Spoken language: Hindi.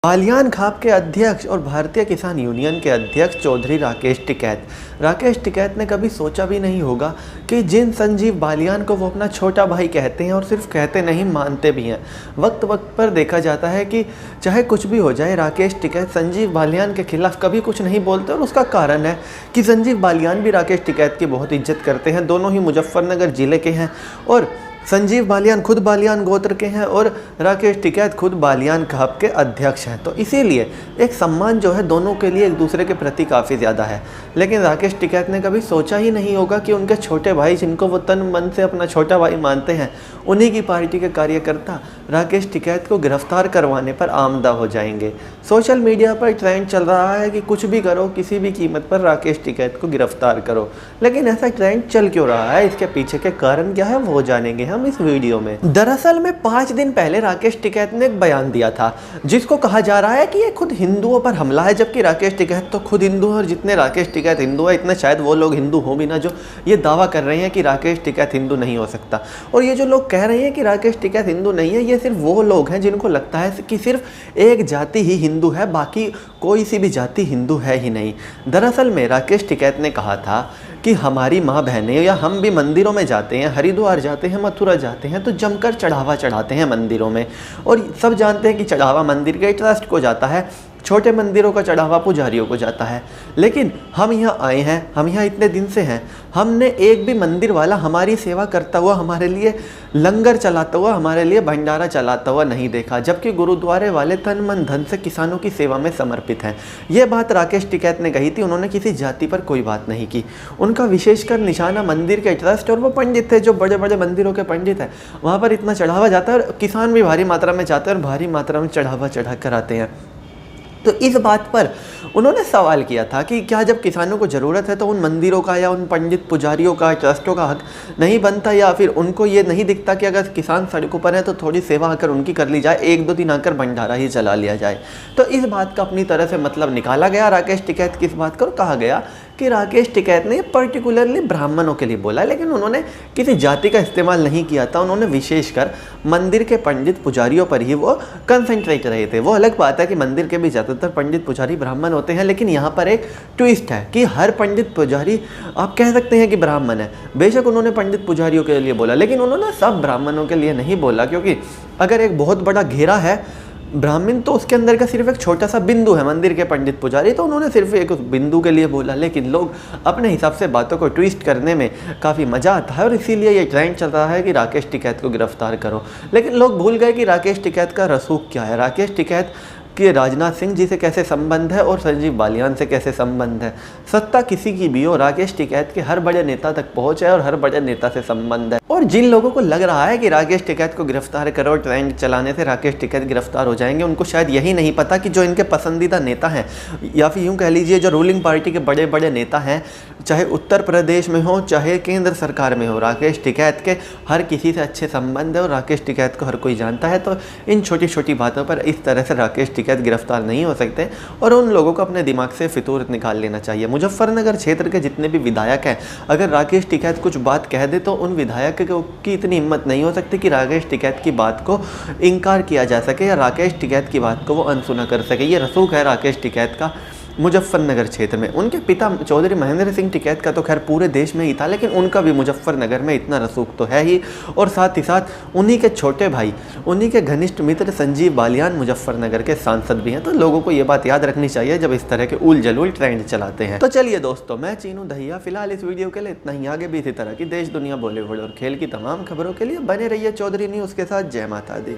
बालियान खाप के अध्यक्ष और भारतीय किसान यूनियन के अध्यक्ष चौधरी राकेश टिकैत ने कभी सोचा भी नहीं होगा कि जिन संजीव बालियान को वो अपना छोटा भाई कहते हैं और सिर्फ कहते नहीं मानते भी हैं, वक्त वक्त पर देखा जाता है कि चाहे कुछ भी हो जाए राकेश टिकैत संजीव बालियान के खिलाफ कभी कुछ नहीं बोलते। और उसका कारण है कि संजीव बालियान भी राकेश टिकैत की बहुत इज्जत करते हैं। दोनों ही मुजफ्फरनगर ज़िले के हैं और संजीव बालियान खुद बालियान गोत्र के हैं और राकेश टिकैत खुद बालियान खाप के अध्यक्ष हैं। तो इसीलिए एक सम्मान जो है दोनों के लिए एक दूसरे के प्रति काफ़ी ज़्यादा है। लेकिन राकेश टिकैत ने कभी सोचा ही नहीं होगा कि उनके छोटे भाई, जिनको वो तन मन से अपना छोटा भाई मानते हैं, उन्हीं की पार्टी के कार्यकर्ता राकेश टिकैत को गिरफ्तार करवाने पर आमदा हो जाएंगे। सोशल मीडिया पर ट्रेंड चल रहा है कि कुछ भी करो, किसी भी कीमत पर राकेश टिकैत को गिरफ्तार करो। लेकिन ऐसा ट्रेंड चल क्यों रहा है, इसके पीछे के कारण क्या है, वो जानेंगे हम इस वीडियो में। दरअसल में 5 दिन पहले राकेश टिकैत ने एक बयान दिया था जिसको कहा जा रहा है कि ये खुद हिंदुओं पर हमला है, जबकि राकेश टिकैत तो खुद हिंदू है और जितने राकेश टिकैत हिंदू है इतने शायद वो लोग हिंदू हो भी ना जो ये दावा कर रहे हैं कि राकेश टिकैत हिंदू नहीं हो सकता। और ये जो लोग कह रहे हैं कि राकेश टिकैत हिंदू नहीं है, ये सिर्फ वो लोग हैं जिनको लगता है कि सिर्फ एक जाति ही हिंदू है, बाकी कोई सी भी जाति हिंदू है ही नहीं। दरअसल में राकेश टिकैत ने कहा था कि हमारी माँ बहनें या हम भी मंदिरों में जाते हैं, हरिद्वार जाते हैं, मथुरा जाते हैं तो जमकर चढ़ावा चढ़ाते हैं मंदिरों में। और सब जानते हैं कि चढ़ावा मंदिर के ट्रस्ट को जाता है, छोटे मंदिरों का चढ़ावा पुजारियों को जाता है। लेकिन हम यहाँ आए हैं, हम यहाँ इतने दिन से हैं, हमने एक भी मंदिर वाला हमारी सेवा करता हुआ, हमारे लिए लंगर चलाता हुआ, हमारे लिए भंडारा चलाता हुआ नहीं देखा, जबकि गुरुद्वारे वाले तन मन धन से किसानों की सेवा में समर्पित हैं। ये बात राकेश टिकैत ने कही थी। उन्होंने किसी जाति पर कोई बात नहीं की। उनका विशेषकर निशाना मंदिर के ट्रस्ट और वो पंडित थे जो बड़े बड़े मंदिरों के पंडित हैं, वहाँ पर इतना चढ़ावा जाता है और किसान भी भारी मात्रा में जाते हैं और भारी मात्रा में चढ़ावा चढ़ा कर आते हैं। तो इस बात पर उन्होंने सवाल किया था कि क्या जब किसानों को ज़रूरत है तो उन मंदिरों का या उन पंडित पुजारियों का, ट्रस्टों का हक नहीं बनता, या फिर उनको ये नहीं दिखता कि अगर किसान सड़कों पर है तो थोड़ी सेवा आकर उनकी कर ली जाए, 1-2 दिन आकर भंडारा ही चला लिया जाए। तो इस बात का अपनी तरह से मतलब निकाला गया राकेश टिकैत की इस बात को, कहा गया कि राकेश टिकैत ने पर्टिकुलरली ब्राह्मणों के लिए बोला, लेकिन उन्होंने किसी जाति का इस्तेमाल नहीं किया था। उन्होंने विशेषकर मंदिर के पंडित पुजारियों पर ही वो कंसंट्रेट रहे थे। वो अलग बात है कि मंदिर के भी ज़्यादातर पंडित पुजारी ब्राह्मण होते हैं, लेकिन यहाँ पर एक ट्विस्ट है कि हर पंडित पुजारी आप कह सकते हैं कि ब्राह्मण है। बेशक उन्होंने पंडित पुजारियों के लिए बोला, लेकिन उन्होंने सब ब्राह्मणों के लिए नहीं बोला, क्योंकि अगर एक बहुत बड़ा घेरा है ब्राह्मण तो उसके अंदर का सिर्फ एक छोटा सा बिंदु है मंदिर के पंडित पुजारी, तो उन्होंने सिर्फ एक उस बिंदु के लिए बोला। लेकिन लोग अपने हिसाब से बातों को ट्विस्ट करने में काफ़ी मज़ा आता है और इसीलिए ये ट्रेंड चल रहा है कि राकेश टिकैत को गिरफ्तार करो। लेकिन लोग भूल गए कि राकेश टिकैत का रसूख क्या है, राकेश टिकैत कि राजनाथ सिंह जी से कैसे संबंध है और संजीव बालियान से कैसे संबंध है। सत्ता किसी की भी हो, राकेश टिकैत के हर बड़े नेता तक पहुंच है और हर बड़े नेता से संबंध है। और जिन लोगों को लग रहा है कि राकेश टिकैत को गिरफ्तार करो, ट्रेंड चलाने से राकेश टिकैत गिरफ्तार हो जाएंगे, उनको शायद यही नहीं पता कि जो इनके पसंदीदा नेता हैं, या फिर यूँ कह लीजिए जो रूलिंग पार्टी के बड़े बड़े नेता हैं, चाहे उत्तर प्रदेश में हो चाहे केंद्र सरकार में हो, राकेश टिकैत के हर किसी से अच्छे संबंध है और राकेश टिकैत को हर कोई जानता है। तो इन छोटी छोटी बातों पर इस तरह से राकेश टिकैत गिरफ्तार नहीं हो सकते और उन लोगों को अपने दिमाग से फितूर निकाल लेना चाहिए। मुजफ्फरनगर क्षेत्र के जितने भी विधायक हैं, अगर राकेश टिकैत कुछ बात कह दे तो उन विधायक की इतनी हिम्मत नहीं हो सकती कि राकेश टिकैत की बात को इनकार किया जा सके या राकेश टिकैत की बात को वो अनसुना कर सके। ये रसूख है राकेश टिकैत का मुजफ्फरनगर क्षेत्र में। उनके पिता चौधरी महेंद्र सिंह टिकैत का तो खैर पूरे देश में ही था, लेकिन उनका भी मुजफ्फरनगर में इतना रसूख तो है ही। और साथ ही साथ उन्हीं के छोटे भाई, उन्हीं के घनिष्ठ मित्र संजीव बालियान मुजफ्फरनगर के सांसद भी हैं। तो लोगों को ये बात याद रखनी चाहिए जब इस तरह के उल जलूल ट्रेंड चलाते हैं। तो चलिए दोस्तों, मैं चीनू दहिया फिलहाल इस वीडियो के लिए इतना ही। आगे भी इसी तरह की देश दुनिया बॉलीवुड और खेल की तमाम खबरों के लिए बने रहिए चौधरी न्यूज़ के साथ। जय माता दी।